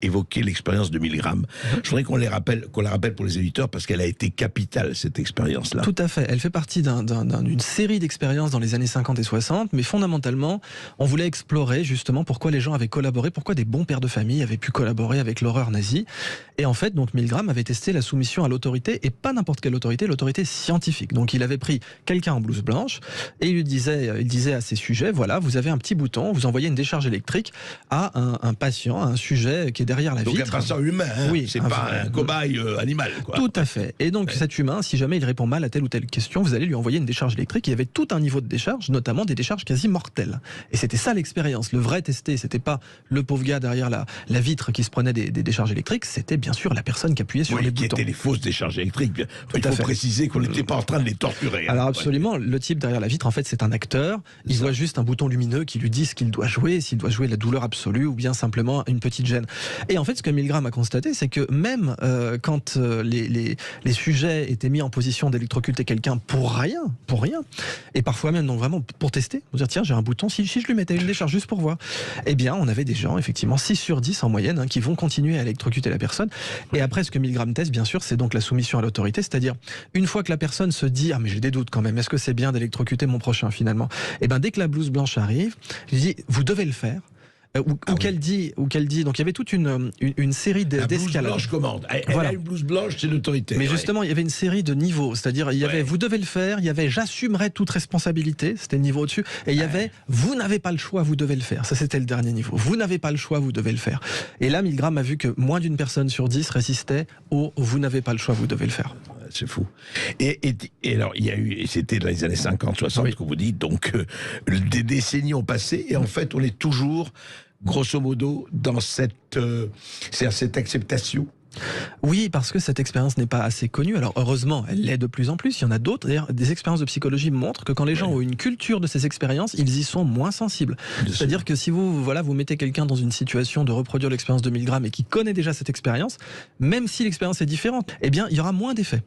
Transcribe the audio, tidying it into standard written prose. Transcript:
évoqué l'expérience de Milgram. Je voudrais qu'on la rappelle pour les éditeurs parce qu'elle a été capitale, cette expérience-là. Tout à fait. Elle fait partie d'une série d'expériences dans les années 50 et 60, mais fondamentalement, on voulait explorer justement pourquoi les gens avaient collaboré, pourquoi des bons pères de famille avaient pu collaborer avec l'horreur nazie. Et en fait, donc Milgram avait testé la soumission à l'autorité, et pas n'importe quelle autorité, l'autorité scientifique. Donc il avait pris quelqu'un en blouse blanche, et il disait à ses sujets, voilà, vous avez un petit bouton, vous envoyez une décharge électrique à un patient, à un sujet qui est derrière la vitre. Donc un patient humain, hein, oui, c'est pas un cobaye animal, quoi. Tout à fait. Et donc cet humain, si jamais il répond mal à telle ou telle question, vous allez lui envoyer une décharge électrique. Il y avait tout un niveau de décharge, notamment des décharges quasi mortelles. Et c'était ça l'expérience. Le vrai testé, c'était pas le pauvre gars derrière la vitre qui se prenait des décharges électriques, c'était bien sûr la personne qui appuyait sur les boutons. Qui étaient les fausses décharges électriques. Il faut préciser qu'on n'était pas en train de les torturer. Alors absolument, le type derrière la vitre, en fait, c'est un acteur. Il voit juste un bouton lumineux qui lui dit ce qu'il doit jouer, s'il doit jouer la douleur absolue ou bien simplement une petite gêne. Et en fait, ce que Milgram a constaté, c'est que même quand les sujets étaient mis en position d'électrocuter quelqu'un pour rien, et parfois même donc vraiment pour tester, pour dire tiens j'ai un bouton, si je lui mettais une décharge juste pour voir, eh bien on avait des gens effectivement 6 sur 10 en moyenne qui vont continuer à électrocuter la personne. Et après ce que Milgram teste bien sûr, c'est donc la soumission à l'autorité, c'est-à-dire une fois que la personne se dit ah mais j'ai des doutes quand même, est-ce que c'est bien d'électrocuter mon prochain finalement, et bien dès que la blouse blanche arrive, je lui dis vous devez le faire. Ou qu'elle dit, donc il y avait toute une série d'escalades. La blouse blanche commande. Elle a une blouse blanche, c'est l'autorité. Mais justement, il y avait une série de niveaux, c'est-à-dire il y avait vous devez le faire, il y avait j'assumerai toute responsabilité, c'était le niveau au-dessus, et il y avait vous n'avez pas le choix, vous devez le faire. Ça c'était le dernier niveau. Vous n'avez pas le choix, vous devez le faire. Et là, Milgram a vu que moins d'une personne sur 10 résistait au vous n'avez pas le choix, vous devez le faire. C'est fou. Et alors, il y a eu, c'était dans les années 50, 60, que vous dites, donc des décennies ont passé, et en fait, on est toujours, grosso modo, dans cette acceptation. Oui, parce que cette expérience n'est pas assez connue. Alors heureusement, elle l'est de plus en plus. Il y en a d'autres. D'ailleurs, des expériences de psychologie montrent que quand les gens ont une culture de ces expériences, ils y sont moins sensibles. C'est-à-dire que si vous mettez quelqu'un dans une situation de reproduire l'expérience de Milgram et qui connaît déjà cette expérience, même si l'expérience est différente, eh bien, il y aura moins d'effets.